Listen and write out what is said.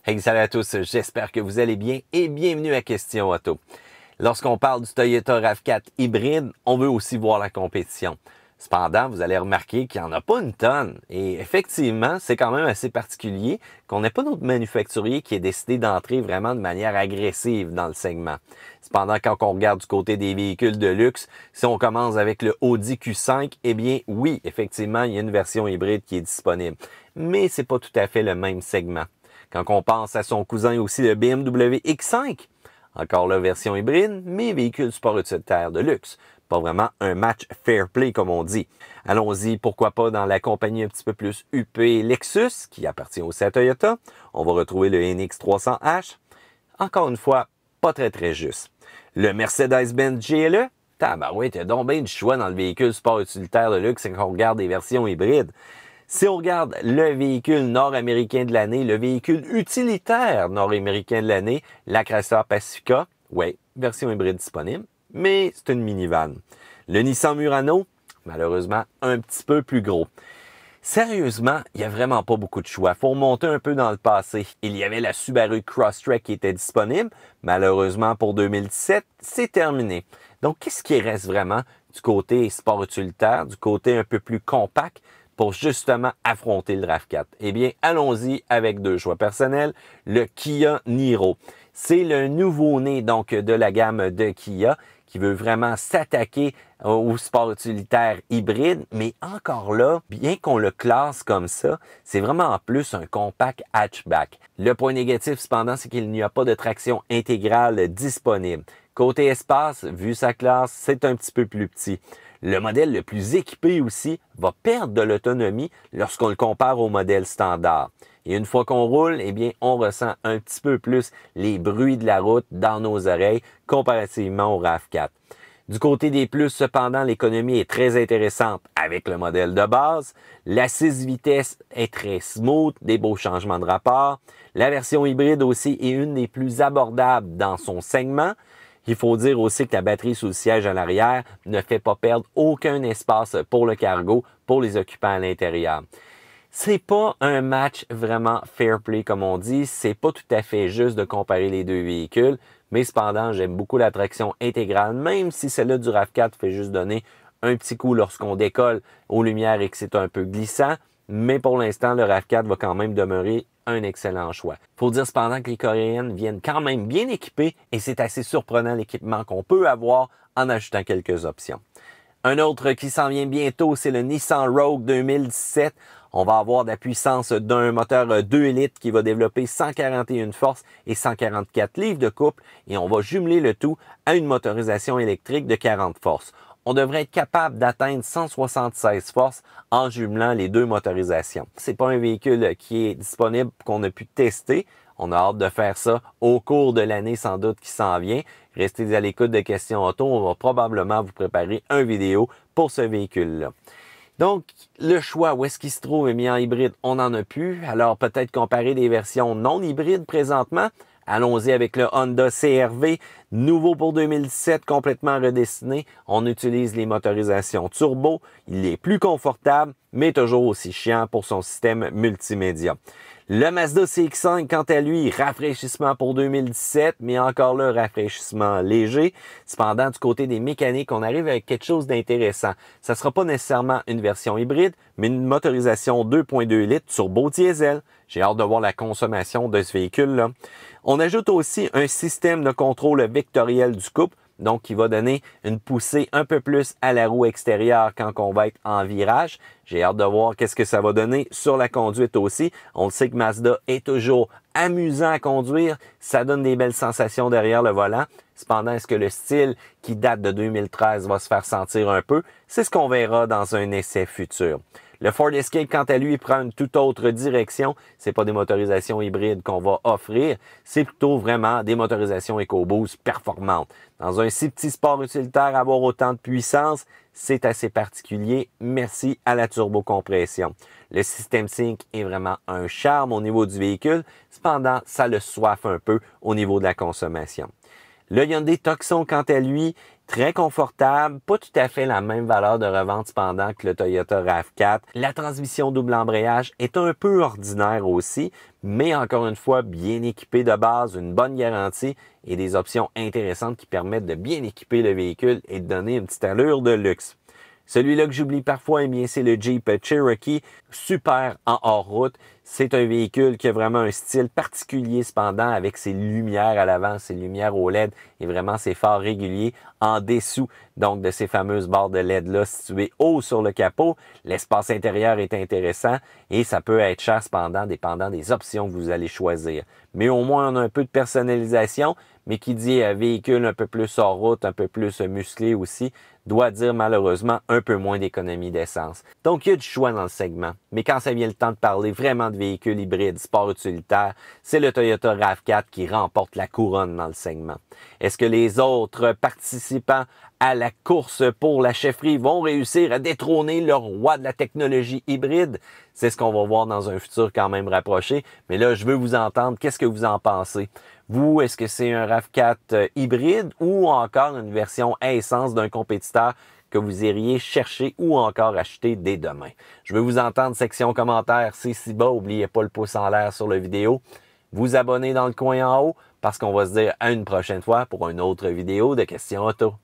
Hey, salut à tous, j'espère que vous allez bien et bienvenue à Question Auto. Lorsqu'on parle du Toyota RAV4 hybride, on veut aussi voir la compétition. Cependant, vous allez remarquer qu'il n'y en a pas une tonne. Et effectivement, c'est quand même assez particulier qu'on n'ait pas d'autre manufacturier qui ait décidé d'entrer vraiment de manière agressive dans le segment. Cependant, quand on regarde du côté des véhicules de luxe, si on commence avec le Audi Q5, eh bien oui, effectivement, il y a une version hybride qui est disponible. Mais c'est pas tout à fait le même segment. Quand on pense à son cousin aussi, le BMW X5, encore la version hybride, mais véhicule sport utilitaire de luxe. Pas vraiment un match fair play comme on dit. Allons-y, pourquoi pas dans la compagnie un petit peu plus UP Lexus, qui appartient aussi à Toyota. On va retrouver le NX300H. Encore une fois, pas très juste. Le Mercedes-Benz GLE, tabarouette, il y a donc bien du choix dans le véhicule sport utilitaire de luxe quand on regarde des versions hybrides. Si on regarde le véhicule nord-américain de l'année, le véhicule utilitaire nord-américain de l'année, la Chrysler Pacifica, oui, version hybride disponible, mais c'est une minivan. Le Nissan Murano, malheureusement, un petit peu plus gros. Sérieusement, il n'y a vraiment pas beaucoup de choix. Faut remonter un peu dans le passé. Il y avait la Subaru Crosstrek qui était disponible. Malheureusement, pour 2017, c'est terminé. Donc, qu'est-ce qui reste vraiment du côté sport utilitaire, du côté un peu plus compact pour justement affronter le RAV4? Eh bien, allons-y avec deux choix personnels. Le Kia Niro. C'est le nouveau-né donc de la gamme de Kia qui veut vraiment s'attaquer au sport utilitaire hybride, mais encore là, bien qu'on le classe comme ça, c'est vraiment en plus un compact hatchback. Le point négatif cependant, c'est qu'il n'y a pas de traction intégrale disponible. Côté espace, vu sa classe, c'est un petit peu plus petit. Le modèle le plus équipé aussi va perdre de l'autonomie lorsqu'on le compare au modèle standard. Et une fois qu'on roule, eh bien, on ressent un petit peu plus les bruits de la route dans nos oreilles comparativement au RAV4. Du côté des plus, cependant, l'économie est très intéressante avec le modèle de base. La 6 vitesses est très smooth, des beaux changements de rapport. La version hybride aussi est une des plus abordables dans son segment. Il faut dire aussi que la batterie sous le siège à l'arrière ne fait pas perdre aucun espace pour le cargo, pour les occupants à l'intérieur. C'est pas un match vraiment fair play comme on dit, c'est pas tout à fait juste de comparer les deux véhicules, mais cependant, j'aime beaucoup la traction intégrale, même si celle-là du RAV4 fait juste donner un petit coup lorsqu'on décolle aux lumières et que c'est un peu glissant, mais pour l'instant, le RAV4 va quand même demeurer un excellent choix. Faut dire cependant que les Coréennes viennent quand même bien équipées et c'est assez surprenant l'équipement qu'on peut avoir en ajoutant quelques options. Un autre qui s'en vient bientôt, c'est le Nissan Rogue 2017. On va avoir de la puissance d'un moteur 2 litres qui va développer 141 forces et 144 livres de couple et on va jumeler le tout à une motorisation électrique de 40 forces. On devrait être capable d'atteindre 176 forces en jumelant les deux motorisations. C'est pas un véhicule qui est disponible qu'on a pu tester. On a hâte de faire ça au cours de l'année sans doute qui s'en vient. Restez à l'écoute de Questions Auto. On va probablement vous préparer une vidéo pour ce véhicule-là. Donc, le choix, où est-ce qu'il se trouve, mis en hybride, on n'en a plus. Alors, peut-être comparer des versions non hybrides présentement. Allons-y avec le Honda CR-V, nouveau pour 2017, complètement redessiné. On utilise les motorisations turbo. Il est plus confortable, mais toujours aussi chiant pour son système multimédia. Le Mazda CX-5, quant à lui, rafraîchissement pour 2017, mais encore là, rafraîchissement léger. Cependant, du côté des mécaniques, on arrive avec quelque chose d'intéressant. Ça ne sera pas nécessairement une version hybride, mais une motorisation 2.2 litres turbo diesel. J'ai hâte de voir la consommation de ce véhicule-là. On ajoute aussi un système de contrôle vectoriel du couple, donc qui va donner une poussée un peu plus à la roue extérieure quand on va être en virage. J'ai hâte de voir qu'est-ce que ça va donner sur la conduite aussi. On le sait que Mazda est toujours amusant à conduire. Ça donne des belles sensations derrière le volant. Cependant, est-ce que le style qui date de 2013 va se faire sentir un peu? C'est ce qu'on verra dans un essai futur. Le Ford Escape, quant à lui, prend une toute autre direction. C'est pas des motorisations hybrides qu'on va offrir. C'est plutôt vraiment des motorisations EcoBoost performantes. Dans un si petit sport utilitaire, avoir autant de puissance, c'est assez particulier. Merci à la turbocompression. Le système Sync est vraiment un charme au niveau du véhicule. Cependant, ça le soife un peu au niveau de la consommation. Le Hyundai Tucson, quant à lui, très confortable, pas tout à fait la même valeur de revente cependant que le Toyota RAV4. La transmission double embrayage est un peu ordinaire aussi, mais encore une fois, bien équipé de base, une bonne garantie et des options intéressantes qui permettent de bien équiper le véhicule et de donner une petite allure de luxe. Celui-là que j'oublie parfois, eh bien, c'est le Jeep Cherokee, super en hors-route. C'est un véhicule qui a vraiment un style particulier cependant avec ses lumières à l'avant, ses lumières au LED et vraiment ses phares réguliers en dessous donc de ces fameuses barres de LED-là situées haut sur le capot. L'espace intérieur est intéressant et ça peut être cher cependant dépendant des options que vous allez choisir. Mais au moins, on a un peu de personnalisation, mais qui dit véhicule un peu plus hors route, un peu plus musclé aussi, doit dire malheureusement un peu moins d'économie d'essence. Donc, il y a du choix dans le segment. Mais quand ça vient le temps de parler vraiment de véhicules hybrides, sport utilitaire, c'est le Toyota RAV4 qui remporte la couronne dans le segment. Est-ce que les autres participants à la course pour la chefferie vont réussir à détrôner le roi de la technologie hybride? C'est ce qu'on va voir dans un futur quand même rapproché. Mais là, je veux vous entendre. Qu'est-ce que vous en pensez? Vous, est-ce que c'est un RAV4 hybride ou encore une version à essence d'un compétiteur que vous iriez chercher ou encore acheter dès demain? Je veux vous entendre, section commentaires, c'est si bas. N'oubliez pas le pouce en l'air sur la vidéo. Vous abonner dans le coin en haut parce qu'on va se dire à une prochaine fois pour une autre vidéo de questions auto.